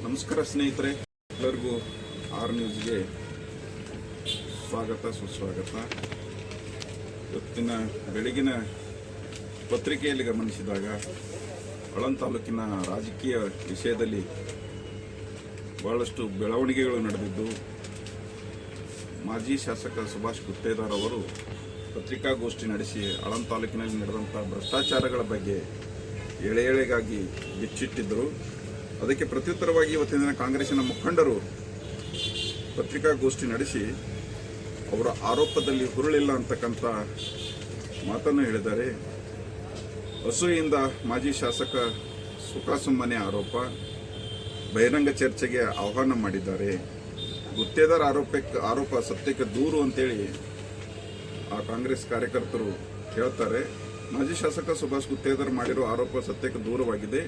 ನಮಸ್ಕಾರ ಸ್ನೇಹಿತರೆ, ಎಲ್ಲರಿಗೂ ಆರ್ ನ್ಯೂಸ್ಗೆ ಸ್ವಾಗತ ಸುಸ್ವಾಗತ. ಇವತ್ತಿನ ಬೆಳಗಿನ ಪತ್ರಿಕೆಯಲ್ಲಿ ಗಮನಿಸಿದಾಗ ಆಳಂದ ತಾಲೂಕಿನ ರಾಜಕೀಯ ವಿಷಯದಲ್ಲಿ ಬಹಳಷ್ಟು ಬೆಳವಣಿಗೆಗಳು ನಡೆದಿದ್ದು, ಮಾಜಿ ಶಾಸಕ ಸುಭಾಷ್ ಗುತ್ತೇದಾರ್ ಅವರು ಪತ್ರಿಕಾಗೋಷ್ಠಿ ನಡೆಸಿ ಆಳಂದ ತಾಲೂಕಿನಲ್ಲಿ ನಡೆದಂಥ ಭ್ರಷ್ಟಾಚಾರಗಳ ಬಗ್ಗೆ ಎಳೆಗಾಗಿ ಬಿಚ್ಚಿಟ್ಟಿದ್ದರು. ಅದಕ್ಕೆ ಪ್ರತ್ಯುತ್ತರವಾಗಿ ಇವತ್ತಿನ ದಿನ ಕಾಂಗ್ರೆಸ್ಸಿನ ಮುಖಂಡರು ಪತ್ರಿಕಾಗೋಷ್ಠಿ ನಡೆಸಿ ಅವರ ಆರೋಪದಲ್ಲಿ ಹುರುಳಿಲ್ಲ ಅಂತಕ್ಕಂಥ ಮಾತನ್ನು ಹೇಳಿದ್ದಾರೆ. ಅಸೂಯೆಯಿಂದ ಮಾಜಿ ಶಾಸಕ ಸುಖಾಸುಮ್ಮನೆ ಬಹಿರಂಗ ಚರ್ಚೆಗೆ ಆಹ್ವಾನ ಮಾಡಿದ್ದಾರೆ. ಗುತ್ತೇದಾರ್ ಆರೋಪ ಸತ್ಯಕ್ಕೆ ದೂರು ಅಂತೇಳಿ ಆ ಕಾಂಗ್ರೆಸ್ ಕಾರ್ಯಕರ್ತರು ಹೇಳ್ತಾರೆ. ಮಾಜಿ ಶಾಸಕ ಸುಭಾಷ್ ಗುತ್ತೇದಾರ್ ಮಾಡಿರೋ ಆರೋಪ ಸತ್ಯಕ್ಕೆ ದೂರವಾಗಿದೆ.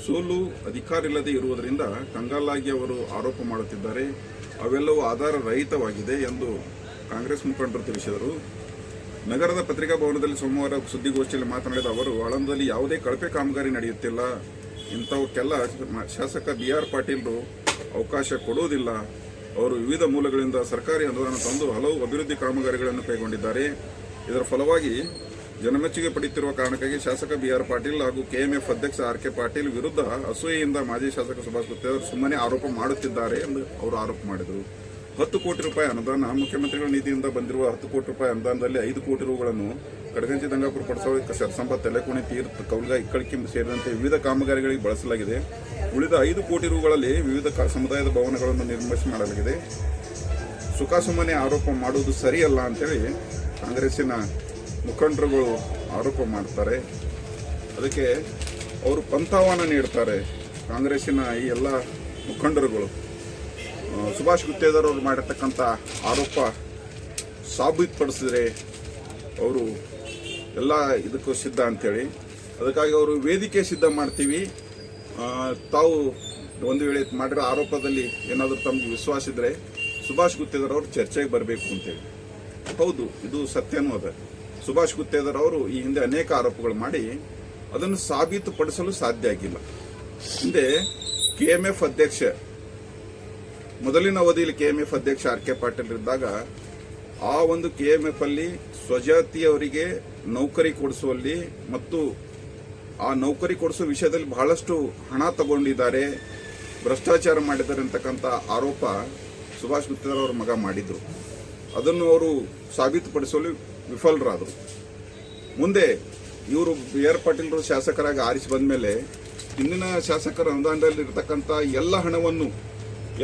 ಸೋಲು ಅಧಿಕಾರ ಇಲ್ಲದೆ ಇರುವುದರಿಂದ ಕಂಗಾಲಾಗಿ ಅವರು ಆರೋಪ ಮಾಡುತ್ತಿದ್ದಾರೆ. ಅವೆಲ್ಲವೂ ಆಧಾರ ರಹಿತವಾಗಿದೆ ಎಂದು ಕಾಂಗ್ರೆಸ್ ಮುಖಂಡರು ತಿಳಿಸಿದರು. ನಗರದ ಪತ್ರಿಕಾ ಭವನದಲ್ಲಿ ಸೋಮವಾರ ಸುದ್ದಿಗೋಷ್ಠಿಯಲ್ಲಿ ಮಾತನಾಡಿದ ಅವರು, ಆಳಂದದಲ್ಲಿ ಯಾವುದೇ ಕಳಪೆ ಕಾಮಗಾರಿ ನಡೆಯುತ್ತಿಲ್ಲ. ಇಂಥವಕ್ಕೆಲ್ಲ ಶಾಸಕ BR ಪಾಟೀಲ್ರು ಅವಕಾಶ ಕೊಡುವುದಿಲ್ಲ. ಅವರು ವಿವಿಧ ಮೂಲಗಳಿಂದ ಸರ್ಕಾರಿ ಅನುದಾನ ತಂದು ಹಲವು ಅಭಿವೃದ್ಧಿ ಕಾಮಗಾರಿಗಳನ್ನು ಕೈಗೊಂಡಿದ್ದಾರೆ. ಇದರ ಫಲವಾಗಿ ಜನಮೆಚ್ಚುಗೆ ಪಡೆಯುತ್ತಿರುವ ಕಾರಣಕ್ಕಾಗಿ ಶಾಸಕ BR ಪಾಟೀಲ್ ಹಾಗೂ KMF ಅಧ್ಯಕ್ಷ RK ಪಾಟೀಲ್ ವಿರುದ್ಧ ಅಸೂಯೆಯಿಂದ ಮಾಜಿ ಶಾಸಕ ಸುಭಾಷ್ ಗುತ್ತೇದಾರ್ ಸುಮ್ಮನೆ ಆರೋಪ ಮಾಡುತ್ತಿದ್ದಾರೆ ಎಂದು ಅವರು ಆರೋಪ ಮಾಡಿದರು. 10 ಕೋಟಿ ರೂಪಾಯಿ ಅನುದಾನ, ಮುಖ್ಯಮಂತ್ರಿಗಳ ನಿಧಿಯಿಂದ ಬಂದಿರುವ 10 ಕೋಟಿ ರೂಪಾಯಿ ಅನುದಾನದಲ್ಲಿ 5 ಕೋಟಿ ರೂಗಳನ್ನು ಕಡಗಂಚಿ ದಂಗಾಪುರ ಪಡಸೋಳಿ ಸರ್ಸಂಬ ತೆಲೆಕೋಣೆ ತೀರ್ಥ ಕೌಲ್ಗ ಇಕ್ಕಳಿಕೆ ಸೇರಿದಂತೆ ವಿವಿಧ ಕಾಮಗಾರಿಗಳಿಗೆ ಬಳಸಲಾಗಿದೆ. ಉಳಿದ 5 ಕೋಟಿ ರೂಗಳಲ್ಲಿ ವಿವಿಧ ಸಮುದಾಯದ ಭವನಗಳನ್ನು ನಿರ್ಮಿಸಿ ಮಾಡಲಾಗಿದೆ. ಸುಖಾಸುಮ್ಮನೆ ಆರೋಪ ಮಾಡುವುದು ಸರಿಯಲ್ಲ ಅಂತೇಳಿ ಕಾಂಗ್ರೆಸ್ಸಿನ ಮುಖಂಡರುಗಳು ಆರೋಪ ಮಾಡ್ತಾರೆ. ಅದಕ್ಕೆ ಅವರು ಪಂಥಾಹ್ವಾನ ನೀಡ್ತಾರೆ. ಕಾಂಗ್ರೆಸ್ಸಿನ ಈ ಎಲ್ಲ ಮುಖಂಡರುಗಳು ಸುಭಾಷ್ ಗುತ್ತೇದಾರ್ ಅವರು ಮಾಡಿರ್ತಕ್ಕಂಥ ಆರೋಪ ಸಾಬೀತುಪಡಿಸಿದ್ರೆ ಅವರು ಎಲ್ಲ ಇದಕ್ಕೂ ಸಿದ್ಧ ಅಂತೇಳಿ, ಅದಕ್ಕಾಗಿ ಅವರು ವೇದಿಕೆ ಸಿದ್ಧ ಮಾಡ್ತೀವಿ, ತಾವು ಒಂದು ವೇಳೆ ಮಾಡಿರೋ ಆರೋಪದಲ್ಲಿ ಏನಾದರೂ ತಮಗೆ ವಿಶ್ವಾಸ ಇದ್ದರೆ ಸುಭಾಷ್ ಗುತ್ತೇದಾರ್ ಅವರು ಚರ್ಚೆಗೆ ಬರಬೇಕು ಅಂತೇಳಿ. ಹೌದು, ಇದು ಸತ್ಯನೂ ಅದ. ಸುಭಾಷ್ ಗುತ್ತೇದಾರ್ ಅವರು ಈ ಹಿಂದೆ ಅನೇಕ ಆರೋಪಗಳು ಮಾಡಿ ಅದನ್ನು ಸಾಬೀತುಪಡಿಸಲು ಸಾಧ್ಯ ಆಗಿಲ್ಲ. ಹಿಂದೆ KMF ಅಧ್ಯಕ್ಷ, ಮೊದಲಿನ ಅವಧಿಯಲ್ಲಿ KMF ಅಧ್ಯಕ್ಷ RK ಪಾಟೀಲ್ ಇದ್ದಾಗ ಆ ಒಂದು KMF ಅಲ್ಲಿ ಸ್ವಜಾತಿಯವರಿಗೆ ನೌಕರಿ ಕೊಡಿಸುವಲ್ಲಿ ಮತ್ತು ಆ ನೌಕರಿ ಕೊಡಿಸುವ ವಿಷಯದಲ್ಲಿ ಬಹಳಷ್ಟು ಹಣ ತಗೊಂಡಿದ್ದಾರೆ, ಭ್ರಷ್ಟಾಚಾರ ಮಾಡಿದ್ದಾರೆ ಅಂತಕ್ಕಂಥ ಆರೋಪ ಸುಭಾಷ್ ಗುತ್ತೇದಾರ್ ಅವರ ಮಗ ಮಾಡಿದ್ರು. ಅದನ್ನು ಅವರು ಸಾಬೀತುಪಡಿಸಲು ವಿಫಲರಾದರು. ಮುಂದೆ ಇವರು BR ಪಾಟೀಲ್ರು ಶಾಸಕರಾಗಿ ಆರಿಸಿ ಬಂದ ಮೇಲೆ ಹಿಂದಿನ ಶಾಸಕರ ಅನುದಾನದಲ್ಲಿ ಇರತಕ್ಕಂಥ ಎಲ್ಲ ಹಣವನ್ನು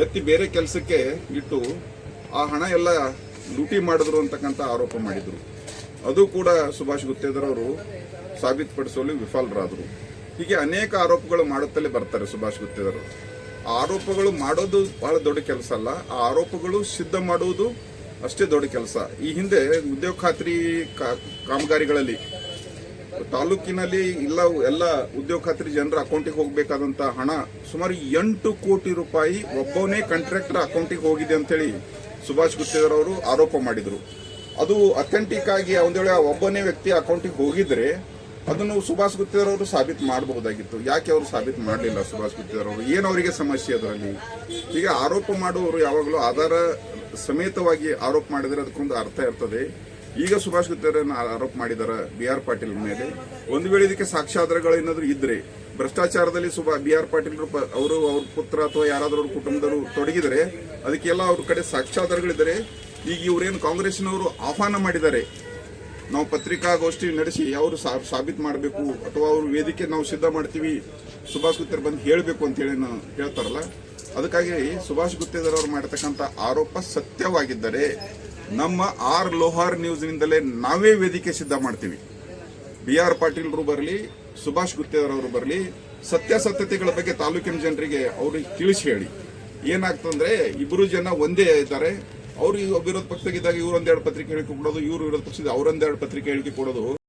ಎತ್ತಿ ಬೇರೆ ಕೆಲಸಕ್ಕೆ ಇಟ್ಟು ಆ ಹಣ ಎಲ್ಲ ಲೂಟಿ ಮಾಡಿದ್ರು ಅಂತಕ್ಕಂಥ ಆರೋಪ ಮಾಡಿದ್ರು. ಅದು ಕೂಡ ಸುಭಾಷ್ ಗುತ್ತೇದಾರ್ ಅವರು ಸಾಬೀತುಪಡಿಸಲು ವಿಫಲರಾದರು. ಹೀಗೆ ಅನೇಕ ಆರೋಪಗಳು ಮಾಡುತ್ತಲೇ ಬರ್ತಾರೆ ಸುಭಾಷ್ ಗುತ್ತೇದಾರ್. ಆ ಆರೋಪಗಳು ಮಾಡೋದು ಬಹಳ ದೊಡ್ಡ ಕೆಲಸ ಅಲ್ಲ, ಆ ಆರೋಪಗಳು ಸಿದ್ಧ ಮಾಡುವುದು ಅಷ್ಟೇ ದೊಡ್ಡ ಕೆಲಸ. ಈ ಹಿಂದೆ ಉದ್ಯೋಗ ಖಾತ್ರಿ ಕಾಮಗಾರಿಗಳಲ್ಲಿ ತಾಲೂಕಿನಲ್ಲಿ ಎಲ್ಲ ಉದ್ಯೋಗ ಖಾತ್ರಿ ಜನರ ಅಕೌಂಟಿಗೆ ಹೋಗಬೇಕಾದಂತ ಹಣ ಸುಮಾರು 8 ಕೋಟಿ ರೂಪಾಯಿ ಒಬ್ಬನೇ ಕಾಂಟ್ರಾಕ್ಟರ್ ಅಕೌಂಟಿಗೆ ಹೋಗಿದೆ ಅಂತೇಳಿ ಸುಭಾಷ್ ಗುತ್ತೇದಾರ್ ಅವರು ಆರೋಪ ಮಾಡಿದ್ರು. ಅದು ಅಥೆಂಟಿಕ್ ಆಗಿ ಒಂದು ವೇಳೆ ಒಬ್ಬನೇ ವ್ಯಕ್ತಿ ಅಕೌಂಟಿಗೆ ಹೋಗಿದ್ರೆ ಅದನ್ನು ಸುಭಾಷ್ ಗುತ್ತೇದಾರ್ ಅವರು ಸಾಬೀತು ಮಾಡಬಹುದಾಗಿತ್ತು. ಯಾಕೆ ಅವರು ಸಾಬೀತು ಮಾಡಲಿಲ್ಲ? ಸುಭಾಷ್ ಗುತ್ತೇದಾರ್ ಅವರು ಏನು ಅವರಿಗೆ ಸಮಸ್ಯೆ ಅದರಲ್ಲಿ? ಈಗ ಆರೋಪ ಮಾಡುವವರು ಯಾವಾಗಲೂ ಆಧಾರ ಸಮೇತವಾಗಿ ಆರೋಪ ಮಾಡಿದರೆ ಅದಕ್ಕೊಂದು ಅರ್ಥ ಇರ್ತದೆ. ಈಗ ಸುಭಾಷ್ ಗುತ್ತೇದಾರ್ ಆರೋಪ ಮಾಡಿದ್ದಾರೆ BR ಪಾಟೀಲ್ ಮೇಲೆ. ಒಂದು ವೇಳೆ ಇದಕ್ಕೆ ಸಾಕ್ಷ್ಯಾಧಾರಗಳು ಏನಾದರೂ ಇದ್ರೆ, ಭ್ರಷ್ಟಾಚಾರದಲ್ಲಿ BR ಪಾಟೀಲ್ ಅವರು ಅವ್ರ ಪುತ್ರ ಅಥವಾ ಯಾರಾದರೂ ಅವ್ರ ಕುಟುಂಬದವರು ತೊಡಗಿದರೆ ಅದಕ್ಕೆಲ್ಲ ಅವ್ರ ಕಡೆ ಸಾಕ್ಷ್ಯಾಧಾರಗಳಿದ್ದಾರೆ. ಈಗ ಇವರೇನು ಕಾಂಗ್ರೆಸ್ನವರು ಆಹ್ವಾನ ಮಾಡಿದ್ದಾರೆ, ನಾವು ಪತ್ರಿಕಾಗೋಷ್ಠಿ ನಡೆಸಿ ಅವರು ಸಾಬೀತು ಮಾಡಬೇಕು ಅಥವಾ ಅವ್ರ ವೇದಿಕೆ ನಾವು ಸಿದ್ಧ ಮಾಡ್ತೀವಿ, ಸುಭಾಷ್ ಗುತ್ತೇದಾರ್ ಬಂದು ಹೇಳಬೇಕು ಅಂತೇಳಿ ಹೇಳ್ತಾರಲ್ಲ, ಅದಕ್ಕಾಗಿ ಸುಭಾಷ್ ಗುತ್ತೇದಾರ್ ಅವರು ಮಾಡಿರ್ತಕ್ಕಂಥ ಆರೋಪ ಸತ್ಯವಾಗಿದ್ದರೆ ನಮ್ಮ ಆರ್ ಲೋಹಾರ್ ನ್ಯೂಸ್ನಿಂದಲೇ ನಾವೇ ವೇದಿಕೆ ಸಿದ್ಧ ಮಾಡ್ತೀವಿ. BR ಪಾಟೀಲ್ರು ಬರಲಿ, ಸುಭಾಷ್ ಗುತ್ತೇದಾರ್ ಅವರು ಬರಲಿ, ಸತ್ಯಾಸತ್ಯತೆಗಳ ಬಗ್ಗೆ ತಾಲೂಕಿನ ಜನರಿಗೆ ಅವ್ರಿಗೆ ತಿಳಿಸಿ ಹೇಳಿ. ಏನಾಗ್ತಂದ್ರೆ ಇಬ್ಬರು ಜನ ಒಂದೇ ಇದ್ದಾರೆ. ಅವರು ವಿರೋಧ ಪಕ್ಷದಾಗಿದ್ದಾಗ ಇವ್ರೊಂದೆರಡು ಪತ್ರಿಕೆ ಹೇಳಿಕೆ ಕೊಡೋದು, ಇವರು ವಿರೋಧ ಪಕ್ಷದ ಅವರೊಂದೆರಡು ಪತ್ರಿಕೆ ಹೇಳಿಕೆ ಕೊಡೋದು.